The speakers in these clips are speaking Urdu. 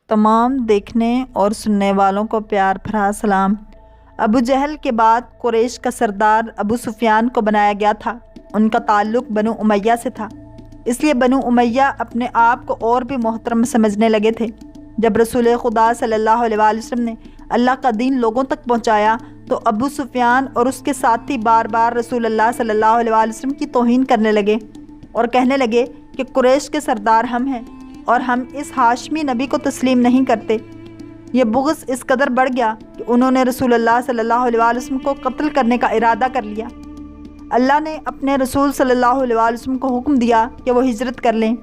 تمام دیکھنے اور سننے والوں کو پیار بھرا سلام۔ ابو جہل کے بعد قریش کا سردار ابو سفیان کو بنایا گیا تھا۔ ان کا تعلق بنو امیہ سے تھا، اس لیے بنو امیہ اپنے آپ کو اور بھی محترم سمجھنے لگے تھے۔ جب رسول خدا صلی اللہ علیہ وآلہ وسلم نے اللہ کا دین لوگوں تک پہنچایا تو ابو سفیان اور اس کے ساتھی بار بار رسول اللہ صلی اللہ علیہ وآلہ وسلم کی توہین کرنے لگے اور کہنے لگے کہ قریش کے سردار ہم ہیں اور ہم اس ہاشمی نبی کو تسلیم نہیں کرتے۔ یہ بغض اس قدر بڑھ گیا کہ انہوں نے رسول اللہ صلی اللہ علیہ وآلہ وسلم کو قتل کرنے کا ارادہ کر لیا۔ اللہ نے اپنے رسول صلی اللہ علیہ وآلہ وسلم کو حکم دیا کہ وہ ہجرت کر لیں۔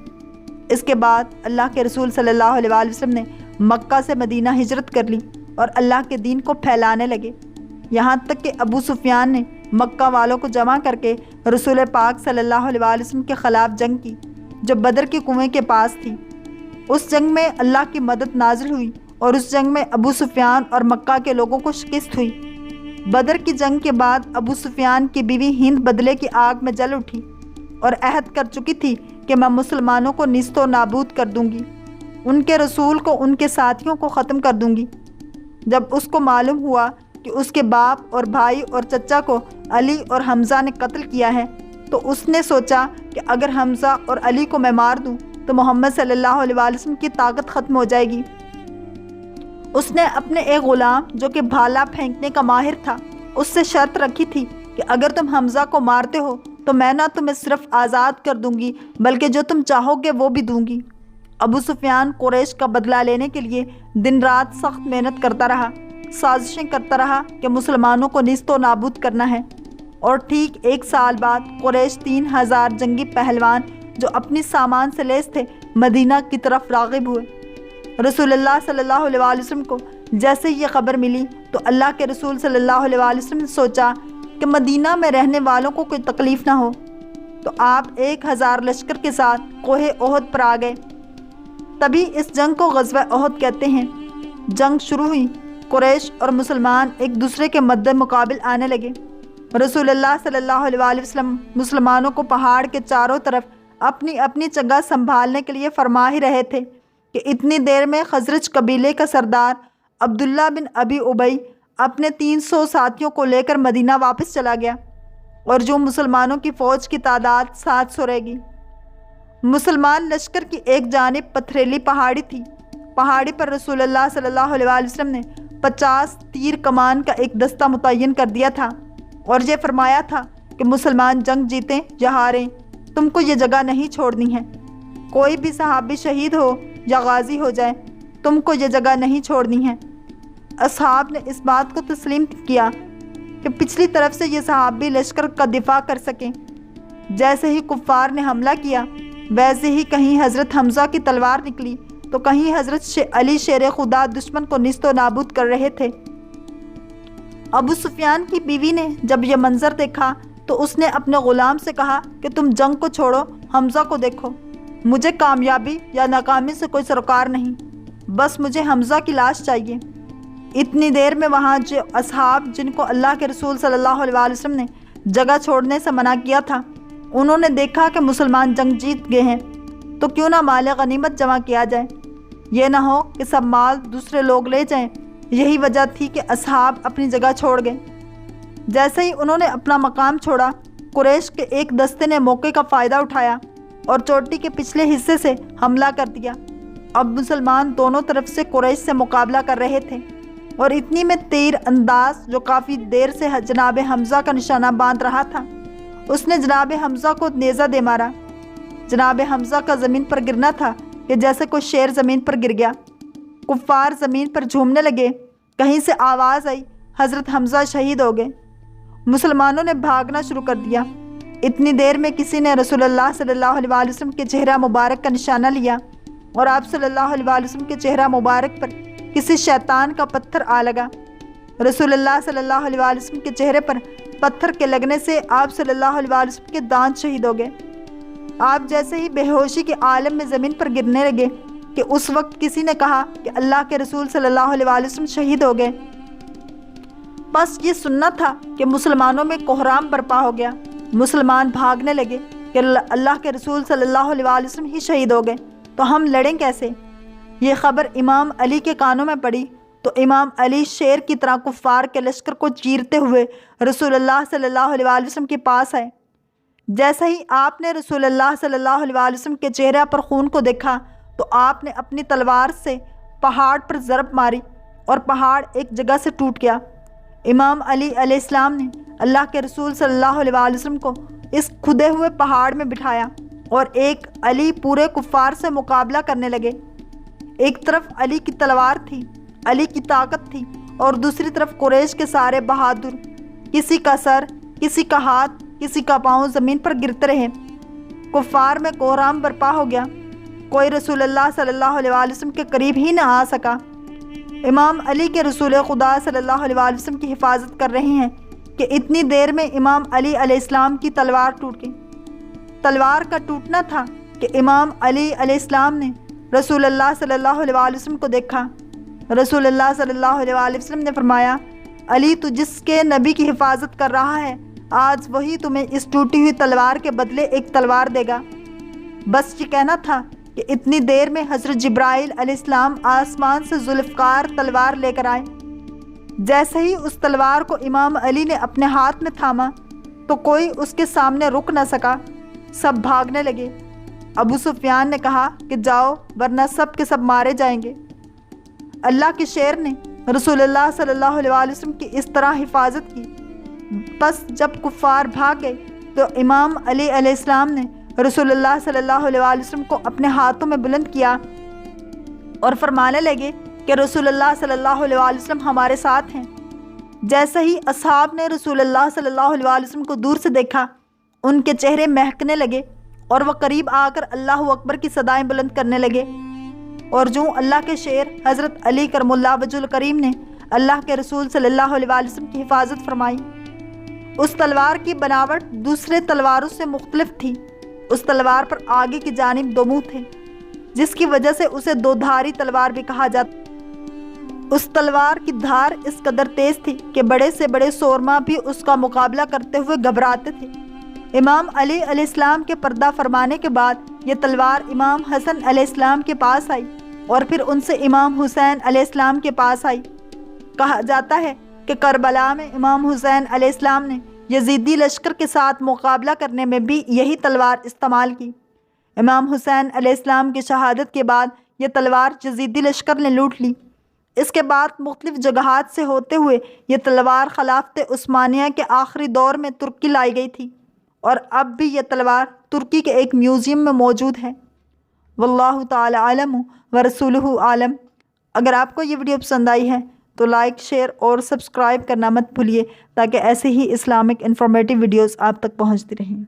اس کے بعد اللہ کے رسول صلی اللہ علیہ وآلہ وسلم نے مکہ سے مدینہ ہجرت کر لی اور اللہ کے دین کو پھیلانے لگے، یہاں تک کہ ابو سفیان نے مکہ والوں کو جمع کر کے رسول پاک صلی اللہ علیہ وآلہ وسلم کے خلاف جنگ کی جو بدر کے کنویں کے پاس تھی۔ اس جنگ میں اللہ کی مدد نازل ہوئی اور اس جنگ میں ابو سفیان اور مکہ کے لوگوں کو شکست ہوئی۔ بدر کی جنگ کے بعد ابو سفیان کی بیوی ہند بدلے کی آگ میں جل اٹھی اور عہد کر چکی تھی کہ میں مسلمانوں کو نیست و نابود کر دوں گی، ان کے رسول کو ان کے ساتھیوں کو ختم کر دوں گی۔ جب اس کو معلوم ہوا کہ اس کے باپ اور بھائی اور چچا کو علی اور حمزہ نے قتل کیا ہے تو اس نے سوچا کہ اگر حمزہ اور علی کو میں مار دوں تو محمد صلی اللہ علیہ وآلہ وسلم کی طاقت ختم ہو جائے گی۔ اس نے اپنے ایک غلام جو کہ بھالا پھینکنے کا ماہر تھا اس سے شرط رکھی تھی کہ اگر تم حمزہ کو مارتے ہو تو میں نہ تمہیں صرف آزاد کر دوں گی بلکہ جو تم چاہو گے وہ بھی دوں گی۔ ابو سفیان قریش کا بدلہ لینے کے لیے دن رات سخت محنت کرتا رہا، سازشیں کرتا رہا کہ مسلمانوں کو نیست و نابود کرنا ہے، اور ٹھیک 1 سال بعد قریش 3000 جنگی پہلوان جو اپنی سامان سے لیس تھے مدینہ کی طرف راغب ہوئے۔ رسول اللہ صلی اللہ علیہ وآلہ وسلم کو جیسے یہ خبر ملی تو اللہ کے رسول صلی اللہ علیہ وآلہ وسلم نے سوچا کہ مدینہ میں رہنے والوں کو کوئی تکلیف نہ ہو، تو آپ 1000 لشکر کے ساتھ کوہ احد پر آ گئے۔ تبھی اس جنگ کو غزوہ احد کہتے ہیں۔ جنگ شروع ہوئی، قریش اور مسلمان ایک دوسرے کے مد مقابل آنے لگے۔ رسول اللہ صلی اللہ علیہ وآلہ وسلم مسلمانوں کو پہاڑ کے چاروں طرف اپنی اپنی جگہ سنبھالنے کے لیے فرما ہی رہے تھے کہ اتنی دیر میں خزرج قبیلے کا سردار عبداللہ بن ابی ابی اپنے 300 ساتھیوں کو لے کر مدینہ واپس چلا گیا اور جو مسلمانوں کی فوج کی تعداد 700 رہ گئی۔ مسلمان لشکر کی ایک جانب پتھریلی پہاڑی تھی، پہاڑی پر رسول اللہ صلی اللہ علیہ وآلہ وسلم نے 50 تیر کمان کا ایک دستہ متعین کر دیا تھا اور یہ فرمایا تھا کہ مسلمان جنگ جیتیں یا ہاریں تم کو یہ جگہ نہیں چھوڑنی ہے، کوئی بھی صحابی شہید ہو یا غازی ہو جائے تم کو یہ جگہ نہیں چھوڑنی ہے۔ اصحاب نے اس بات کو تسلیم کیا کہ پچھلی طرف سے یہ صحابی لشکر کا دفاع کر سکیں۔ جیسے ہی کفار نے حملہ کیا ویسے ہی کہیں حضرت حمزہ کی تلوار نکلی تو کہیں حضرت علی شیر خدا دشمن کو نیست و نابود کر رہے تھے۔ ابو سفیان کی بیوی نے جب یہ منظر دیکھا تو اس نے اپنے غلام سے کہا کہ تم جنگ کو چھوڑو، حمزہ کو دیکھو، مجھے کامیابی یا ناکامی سے کوئی سروکار نہیں، بس مجھے حمزہ کی لاش چاہیے۔ اتنی دیر میں وہاں جو اصحاب جن کو اللہ کے رسول صلی اللہ علیہ وآلہ وسلم نے جگہ چھوڑنے سے منع کیا تھا انہوں نے دیکھا کہ مسلمان جنگ جیت گئے ہیں تو کیوں نہ مال غنیمت جمع کیا جائے، یہ نہ ہو کہ سب مال دوسرے لوگ لے جائیں۔ یہی وجہ تھی کہ اصحاب اپنی جگہ چھوڑ گئے۔ جیسے ہی انہوں نے اپنا مقام چھوڑا قریش کے ایک دستے نے موقع کا فائدہ اٹھایا اور چوٹی کے پچھلے حصے سے حملہ کر دیا۔ اب مسلمان دونوں طرف سے قریش سے مقابلہ کر رہے تھے اور اتنی میں تیر انداز جو کافی دیر سے جناب حمزہ کا نشانہ باندھ رہا تھا اس نے جناب حمزہ کو نیزہ دے مارا۔ جناب حمزہ کا زمین پر گرنا تھا کہ جیسے کوئی شیر زمین پر گر گیا۔ کفار زمین پر جھومنے لگے، کہیں سے آواز آئی حضرت حمزہ شہید ہو گئے۔ مسلمانوں نے بھاگنا شروع کر دیا۔ اتنی دیر میں کسی نے رسول اللہ صلی اللہ علیہ وآلہ وسلم کے چہرہ مبارک کا نشانہ لیا اور آپ صلی اللہ علیہ وآلہ وسلم کے چہرہ مبارک پر کسی شیطان کا پتھر آ لگا۔ رسول اللہ صلی اللہ علیہ وآلہ وسلم کے چہرے پر پتھر کے لگنے سے آپ صلی اللہ علیہ وآلہ وسلم کے دانت شہید ہو گئے۔ آپ جیسے ہی بے ہوشی کے عالم میں زمین پر گرنے لگے کہ اس وقت کسی نے کہا کہ اللہ کے رسول صلی اللہ علیہ وآلہ وسلم شہید ہو گئے۔ بس یہ سننا تھا کہ مسلمانوں میں کوہرام برپا ہو گیا۔ مسلمان بھاگنے لگے کہ اللہ کے رسول صلی اللہ علیہ وآلہ وسلم ہی شہید ہو گئے تو ہم لڑیں کیسے؟ یہ خبر امام علی کے کانوں میں پڑی تو امام علی شیر کی طرح کفار کے لشکر کو چیرتے ہوئے رسول اللہ صلی اللہ علیہ وآلہ وسلم کے پاس آئے۔ جیسے ہی آپ نے رسول اللہ صلی اللہ علیہ وآلہ وسلم کے چہرے پر خون کو دیکھا تو آپ نے اپنی تلوار سے پہاڑ پر ضرب ماری اور پہاڑ ایک جگہ سے ٹوٹ گیا۔ امام علی علیہ السلام نے اللہ کے رسول صلی اللہ علیہ وآلہ وسلم کو اس کھدے ہوئے پہاڑ میں بٹھایا اور ایک علی پورے کفار سے مقابلہ کرنے لگے۔ ایک طرف علی کی تلوار تھی، علی کی طاقت تھی، اور دوسری طرف قریش کے سارے بہادر، کسی کا سر، کسی کا ہاتھ، کسی کا پاؤں زمین پر گرتے رہے۔ کفار میں کوہرام برپا ہو گیا، کوئی رسول اللہ صلی اللہ علیہ وآلہ وسلم کے قریب ہی نہ آ سکا۔ امام علی کے رسول خدا صلی اللہ علیہ وآلہ وسلم کی حفاظت کر رہے ہیں کہ اتنی دیر میں امام علی علیہ السلام کی تلوار ٹوٹ گئی۔ تلوار کا ٹوٹنا تھا کہ امام علی علیہ السلام نے رسول اللہ صلی اللہ علیہ وآلہ وسلم کو دیکھا۔ رسول اللہ صلی اللہ علیہ وآلہ وسلم نے فرمایا، علی تو جس کے نبی کی حفاظت کر رہا ہے، آج وہی تمہیں اس ٹوٹی ہوئی تلوار کے بدلے ایک تلوار دے گا۔ بس یہ کہنا تھا کہ اتنی دیر میں حضرت جبرائیل علیہ السلام آسمان سے ذوالفقار تلوار لے کر آئے۔ جیسے ہی اس تلوار کو امام علی نے اپنے ہاتھ میں تھاما تو کوئی اس کے سامنے رک نہ سکا، سب بھاگنے لگے۔ ابو سفیان نے کہا کہ جاؤ ورنہ سب کے سب مارے جائیں گے۔ اللہ کے شیر نے رسول اللہ صلی اللہ علیہ وآلہ وسلم کی اس طرح حفاظت کی۔ بس جب کفار بھاگ گئے تو امام علی علیہ السلام نے رسول اللہ صلی اللہ علیہ وآلہ وسلم کو اپنے ہاتھوں میں بلند کیا اور فرمانے لگے کہ رسول اللہ صلی اللہ علیہ وآلہ وسلم ہمارے ساتھ ہیں۔ جیسے ہی اصحاب نے رسول اللہ صلی اللہ علیہ وآلہ وسلم کو دور سے دیکھا، ان کے چہرے مہکنے لگے اور وہ قریب آ کر اللہ اکبر کی صدائیں بلند کرنے لگے۔ اور جو اللہ کے شیر حضرت علی کرم اللہ وجہ الکریم نے اللہ کے رسول صلی اللہ علیہ وآلہ وسلم کی حفاظت فرمائی۔ اس تلوار کی بناوٹ دوسرے تلواروں سے مختلف تھی۔ اس تلوار پر آگے کی جانب دو منہ تھے، جس کی وجہ سے اسے دو دھاری تلوار بھی کہا جاتا۔ اس تلوار کی دھار اس قدر تیز تھی کہ بڑے سے بڑے سورما بھی اس کا مقابلہ کرتے ہوئے گھبراتے تھے۔ امام علی علیہ السلام کے پردہ فرمانے کے بعد یہ تلوار امام حسن علیہ السلام کے پاس آئی اور پھر ان سے امام حسین علیہ السلام کے پاس آئی۔ کہا جاتا ہے کہ کربلا میں امام حسین علیہ السلام نے یزیدی لشکر کے ساتھ مقابلہ کرنے میں بھی یہی تلوار استعمال کی۔ امام حسین علیہ السلام کی شہادت کے بعد یہ تلوار یزیدی لشکر نے لوٹ لی۔ اس کے بعد مختلف جگہات سے ہوتے ہوئے یہ تلوار خلافت عثمانیہ کے آخری دور میں ترکی لائی گئی تھی، اور اب بھی یہ تلوار ترکی کے ایک میوزیم میں موجود ہے۔ واللہ تعالی عالم ورسولہ عالم۔ اگر آپ کو یہ ویڈیو پسند آئی ہے تو لائک، شیئر اور سبسکرائب کرنا مت بھولیے تاکہ ایسے ہی اسلامک انفارمیٹیو ویڈیوز آپ تک پہنچتی رہیں۔